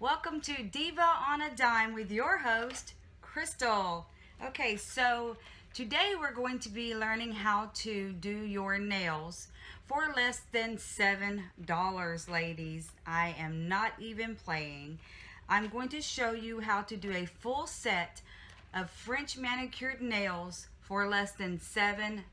welcome to Diva on a Dime with your host, Crystal. Okay, so today we're going to be learning how to do your nails for less than $7, ladies. I am not even playing. I'm going to show you how to do a full set of French manicured nails for less than $7.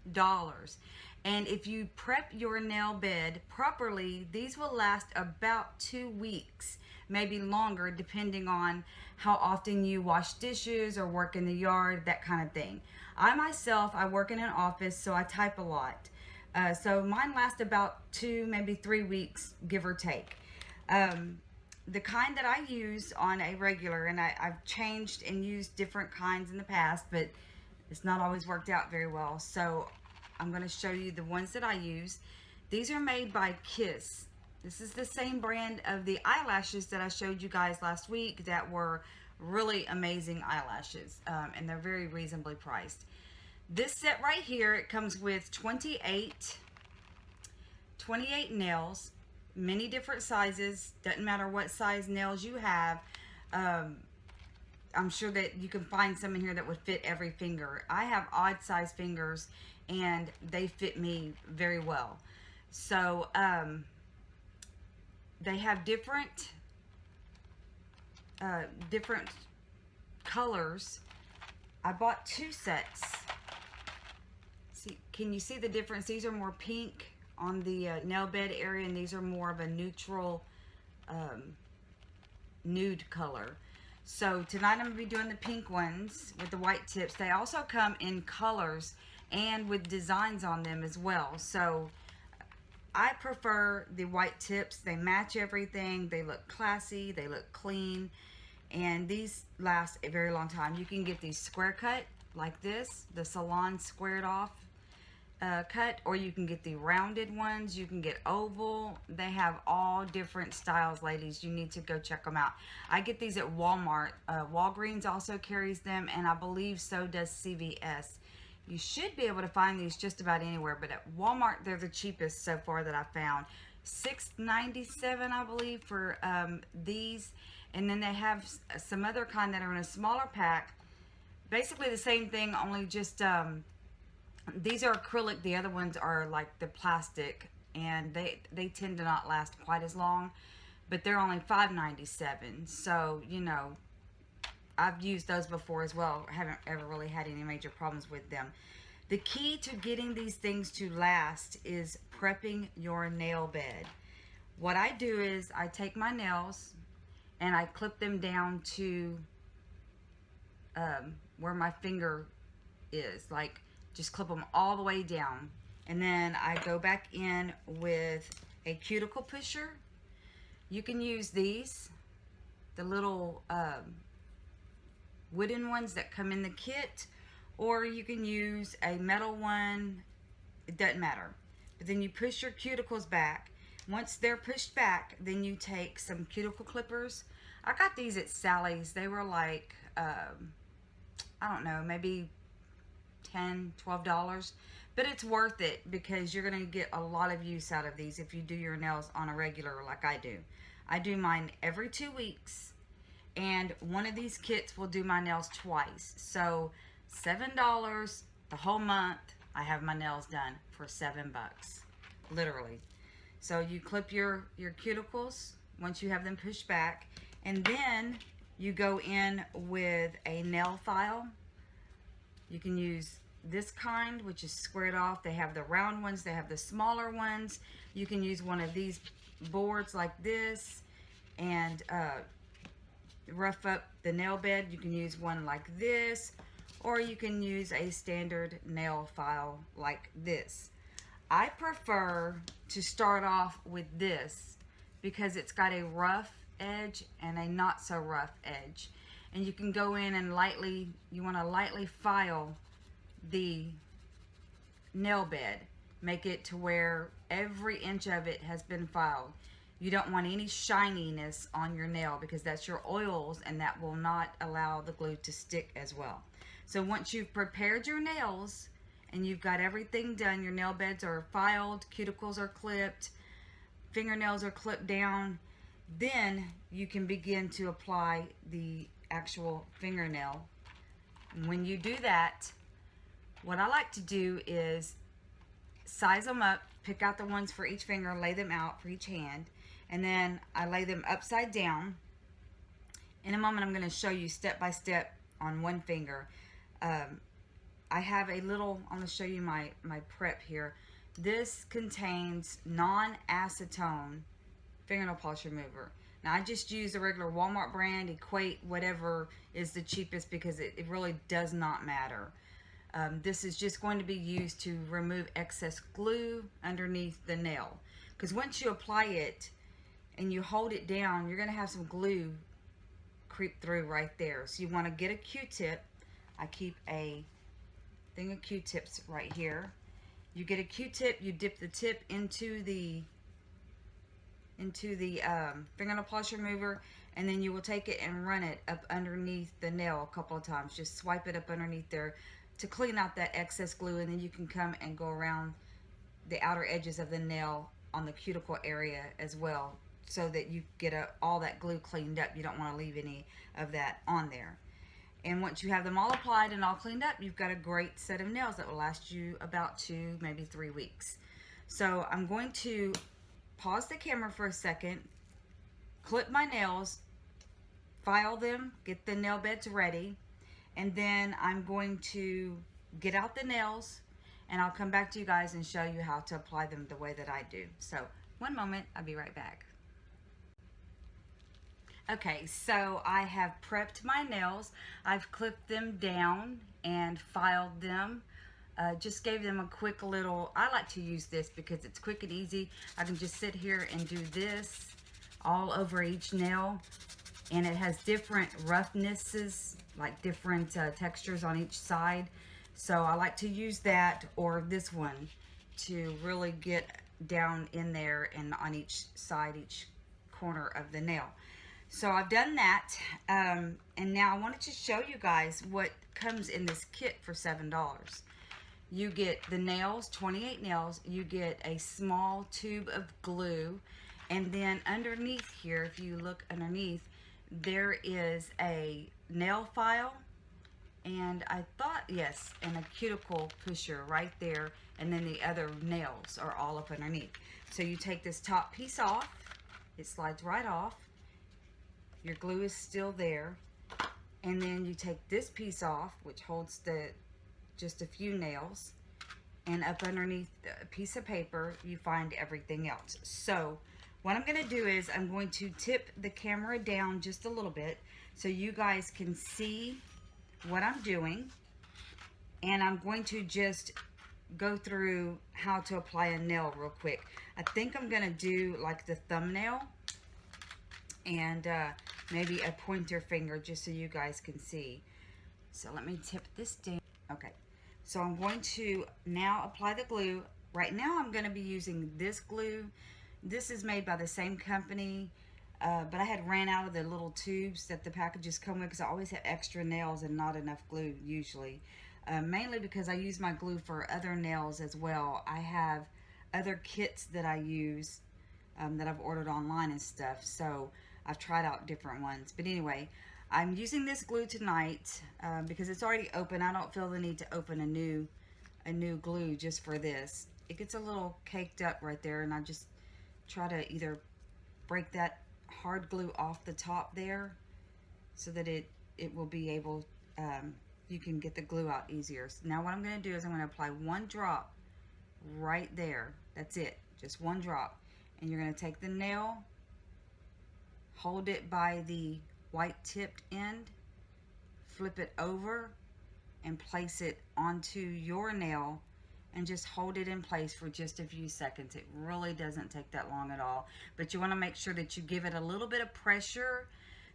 And if you prep your nail bed properly, these will last about 2 weeks, maybe longer, depending on how often you wash dishes or work in the yard, that kind of thing. I myself, I work in an office, so I type a lot. So mine last about 2, maybe 3 weeks, give or take. The kind that I use on a regular, and I've changed and used different kinds in the past, but it's not always worked out very well. So I'm going to show you the ones that I use. These are made by Kiss. This is the same brand of the eyelashes that I showed you guys last week that were really amazing eyelashes, and they're very reasonably priced. This set right here, it comes with 28 nails, many different sizes. Doesn't matter what size nails you have. I'm sure that you can find some in here that would fit every finger. I have odd size fingers and they fit me very well. So they have different colors. I bought 2 sets. See, can you see the difference? These are more pink on the nail bed area, and these are more of a neutral nude color. So tonight I'm going to be doing the pink ones with the white tips. They also come in colors and with designs on them as well. So I prefer the white tips. They match everything. They look classy. They look clean. And these last a very long time. You can get these square cut like this, the salon squared off cut, or you can get the rounded ones. You can get oval. They have all different styles, ladies. You need to go check them out. I get these at Walmart. Walgreens also carries them, and I believe so does CVS. You should be able to find these just about anywhere, but at Walmart they're the cheapest so far that I found. $6.97 I believe for these, and then they have some other kind that are in a smaller pack. Basically the same thing, only just these are acrylic, the other ones are like the plastic, and they tend to not last quite as long, but they're only $5.97. So, you know, I've used those before as well. I haven't ever really had any major problems with them. The key to getting these things to last is prepping your nail bed. What I do is I take my nails and I clip them down to where my finger is, like just clip them all the way down, and then I go back in with a cuticle pusher. You can use these, the little wooden ones that come in the kit, or you can use a metal one. It doesn't matter. But then you push your cuticles back. Once they're pushed back, then you take some cuticle clippers. I got these at Sally's. They were like I don't know, maybe $10, $12, but it's worth it because you're going to get a lot of use out of these if you do your nails on a regular like I do. I do mine every 2 weeks, and one of these kits will do my nails twice. So $7 the whole month. I have my nails done for $7, literally. So you clip your cuticles once you have them pushed back, and then you go in with a nail file. You can use this kind, which is squared off. They have the round ones. They have the smaller ones. You can use one of these boards like this and rough up the nail bed. You can use one like this, or you can use a standard nail file like this. I prefer to start off with this because it's got a rough edge and a not so rough edge, and you can go in and you want to lightly file the nail bed, make it to where every inch of it has been filed. You don't want any shininess on your nail because that's your oils, and that will not allow the glue to stick as well. So once you've prepared your nails and you've got everything done, your nail beds are filed, cuticles are clipped, fingernails are clipped down, Then you can begin to apply the actual fingernail. When you do that, what I like to do is size them up, pick out the ones for each finger, lay them out for each hand, and then I lay them upside down. In a moment, I'm going to show you step by step on one finger. I have a little, I'm going to show you my prep here. This contains non-acetone fingernail polish remover. Now, I just use the regular Walmart brand, Equate, whatever is the cheapest, because it really does not matter. This is just going to be used to remove excess glue underneath the nail. Because once you apply it and you hold it down, you're going to have some glue creep through right there. So you want to get a Q-tip. I keep a thing of Q-tips right here. You get a Q-tip, you dip the tip into the fingernail polish remover, and then you will take it and run it up underneath the nail a couple of times. Just swipe it up underneath there to clean out that excess glue, and then you can come and go around the outer edges of the nail on the cuticle area as well, so that you get all that glue cleaned up. You don't want to leave any of that on there. And once you have them all applied and all cleaned up, you've got a great set of nails that will last you about 2, maybe 3 weeks. So I'm going to pause the camera for a second, clip my nails, file them, get the nail beds ready, and then I'm going to get out the nails, and I'll come back to you guys and show you how to apply them the way that I do. So one moment, I'll be right back. Okay, so I have prepped my nails. I've clipped them down and filed them. Just gave them a quick little, I like to use this because it's quick and easy. I can just sit here and do this all over each nail, and it has different roughnesses, like different textures on each side. So I like to use that or this one to really get down in there and on each side, each corner of the nail. So I've done that, and now I wanted to show you guys what comes in this kit for $7. You get the nails, 28 nails, you get a small tube of glue, and then underneath here, if you look underneath, there is a nail file, and I thought, yes, and a cuticle pusher right there, and then the other nails are all up underneath. So you take this top piece off, it slides right off, your glue is still there, and then you take this piece off, which holds just a few nails, and up underneath a piece of paper you find everything else. So what I'm going to do is I'm going to tip the camera down just a little bit so you guys can see what I'm doing, and I'm going to just go through how to apply a nail real quick. I think I'm going to do like the thumbnail and maybe a pointer finger just so you guys can see. So let me tip this down. Okay, so I'm going to now apply the glue. Right now I'm going to be using this glue. This is made by the same company, but I had ran out of the little tubes that the packages come with because I always have extra nails and not enough glue usually. Mainly because I use my glue for other nails as well. I have other kits that I use that I've ordered online and stuff, so I've tried out different ones. But anyway, I'm using this glue tonight because it's already open. I don't feel the need to open a new glue just for this. It gets a little caked up right there, and I just try to either break that hard glue off the top there so that it will be able, you can get the glue out easier. So now what I'm going to do is I'm going to apply 1 drop right there. That's it, just 1 drop. And you're going to take the nail, hold it by the white tipped end, flip it over, and place it onto your nail, and just hold it in place for just a few seconds. It really doesn't take that long at all, but you want to make sure that you give it a little bit of pressure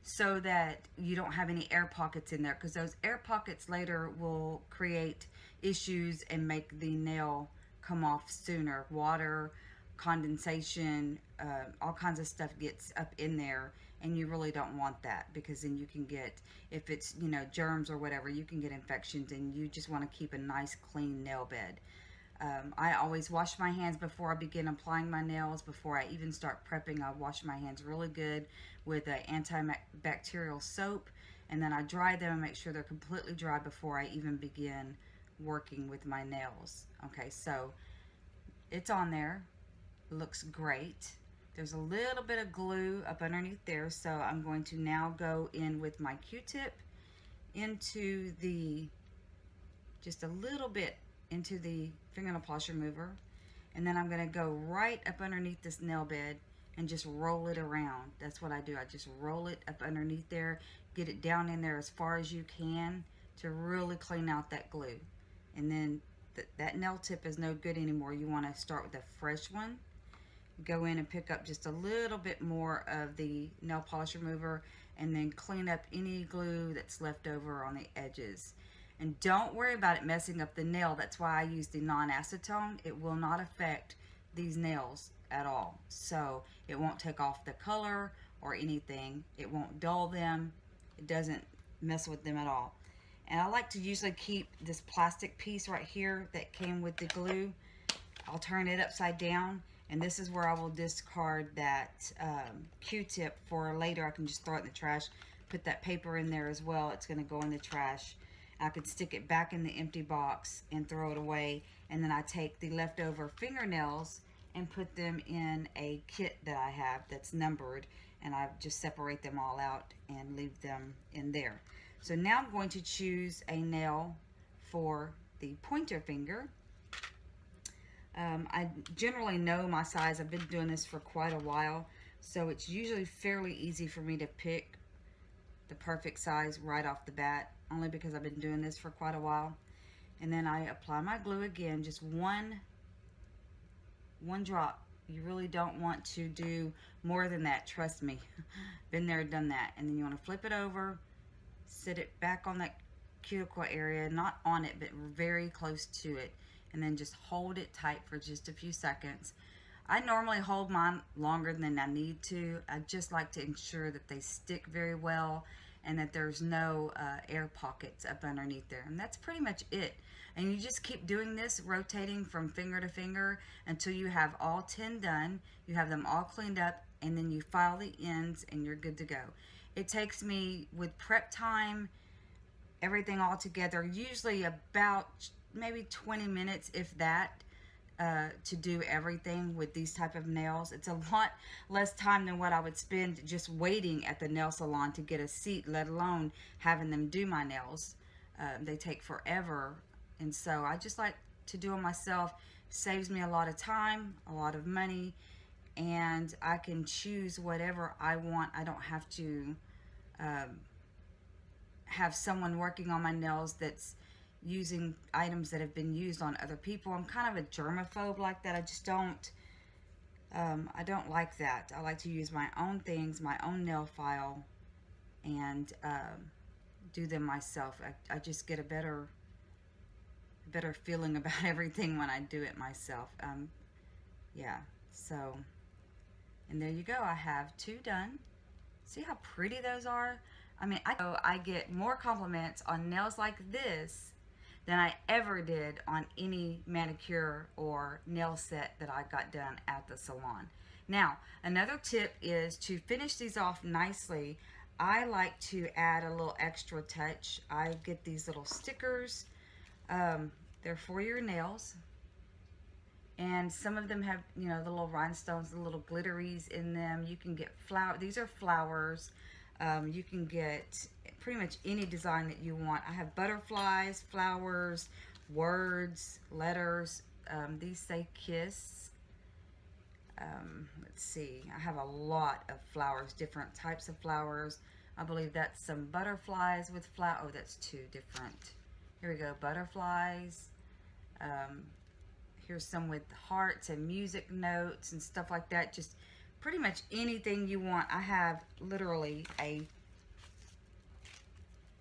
so that you don't have any air pockets in there, because those air pockets later will create issues and make the nail come off sooner. Water, condensation, all kinds of stuff gets up in there, and you really don't want that, because then you can get, if it's, you know, germs or whatever, you can get infections, and you just want to keep a nice clean nail bed. I always wash my hands before I begin applying my nails. Before I even start prepping, I wash my hands really good with an antibacterial soap, and then I dry them and make sure they're completely dry before I even begin working with my nails. Okay, so it's on there. It looks great. There's a little bit of glue up underneath there, so I'm going to now go in with my Q-tip into the, just a little bit into the fingernail polish remover, and then I'm going to go right up underneath this nail bed and just roll it around. That's what I do. I just roll it up underneath there, get it down in there as far as you can to really clean out that glue. And then that nail tip is no good anymore. You want to start with a fresh one. Go in and pick up just a little bit more of the nail polish remover, and then clean up any glue that's left over on the edges. And don't worry about it messing up the nail. That's why I use the non-acetone. It will not affect these nails at all. So it won't take off the color or anything. It won't dull them. It doesn't mess with them at all. And I like to usually keep this plastic piece right here that came with the glue. I'll turn it upside down, and this is where I will discard that Q-tip for later. I can just throw it in the trash, put that paper in there as well. It's going to go in the trash. I could stick it back in the empty box and throw it away, and then I take the leftover fingernails and put them in a kit that I have that's numbered, and I just separate them all out and leave them in there. So now I'm going to choose a nail for the pointer finger. I generally know my size. I've been doing this for quite a while, so it's usually fairly easy for me to pick the perfect size right off the bat, only because I've been doing this for quite a while. And then I apply my glue again, just one drop. You really don't want to do more than that, trust me. Been there, done that. And then you want to flip it over, sit it back on that cuticle area, not on it, but very close to it, and then just hold it tight for just a few seconds. I normally hold mine longer than I need to. I just like to ensure that they stick very well and that there's no air pockets up underneath there. And that's pretty much it. And you just keep doing this, rotating from finger to finger until you have all 10 done. You have them all cleaned up, and then you file the ends and you're good to go. It takes me, with prep time, everything all together, usually about maybe 20 minutes, if that, to do everything with these type of nails. It's a lot less time than what I would spend just waiting at the nail salon to get a seat, let alone having them do my nails. They take forever, and so I just like to do them myself. Saves me a lot of time, a lot of money, and I can choose whatever I want. I don't have to have someone working on my nails that's using items that have been used on other people. I'm kind of a germaphobe like that. I just don't, I don't like that. I like to use my own things, my own nail file, and do them myself. I just get a better feeling about everything when I do it myself. Yeah, so, and there you go. I have 2 done. See how pretty those are? I mean, I get more compliments on nails like this than I ever did on any manicure or nail set that I got done at the salon. Now, another tip is to finish these off nicely. I like to add a little extra touch. I get these little stickers. They're for your nails. And some of them have, you know, the little rhinestones, the little glitteries in them. You can get these are flowers. You can get pretty much any design that you want. I have butterflies, flowers, words, letters. These say kiss. Let's see. I have a lot of flowers, different types of flowers. I believe that's some butterflies with oh, that's 2 different. Here we go, butterflies. Here's some with hearts and music notes and stuff like that. Just pretty much anything you want. I have literally a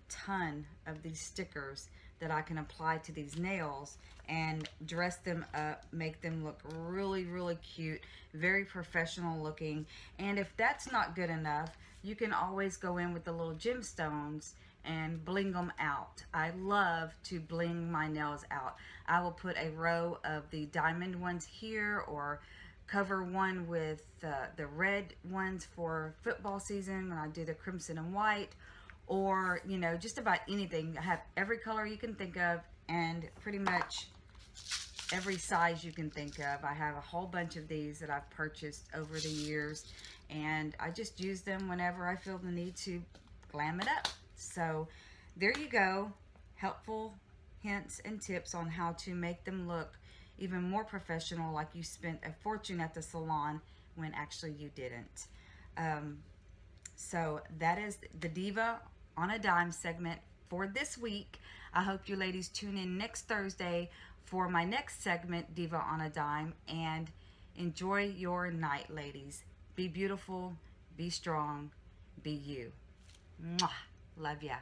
ton of these stickers that I can apply to these nails and dress them up, make them look really, really cute, very professional looking. And if that's not good enough, you can always go in with the little gemstones and bling them out. I love to bling my nails out. I will put a row of the diamond ones here, or cover one with the red ones for football season when I do the crimson and white, or you know, just about anything. I have every color you can think of, and pretty much every size you can think of. I have a whole bunch of these that I've purchased over the years, and I just use them whenever I feel the need to glam it up. So there you go, helpful hints and tips on how to make them look even more professional, like you spent a fortune at the salon when actually you didn't. So that is the Diva on a Dime segment for this week. I hope you ladies tune in next Thursday for my next segment, Diva on a Dime, and enjoy your night, ladies. Be beautiful, be strong, be you. Mwah. Love ya.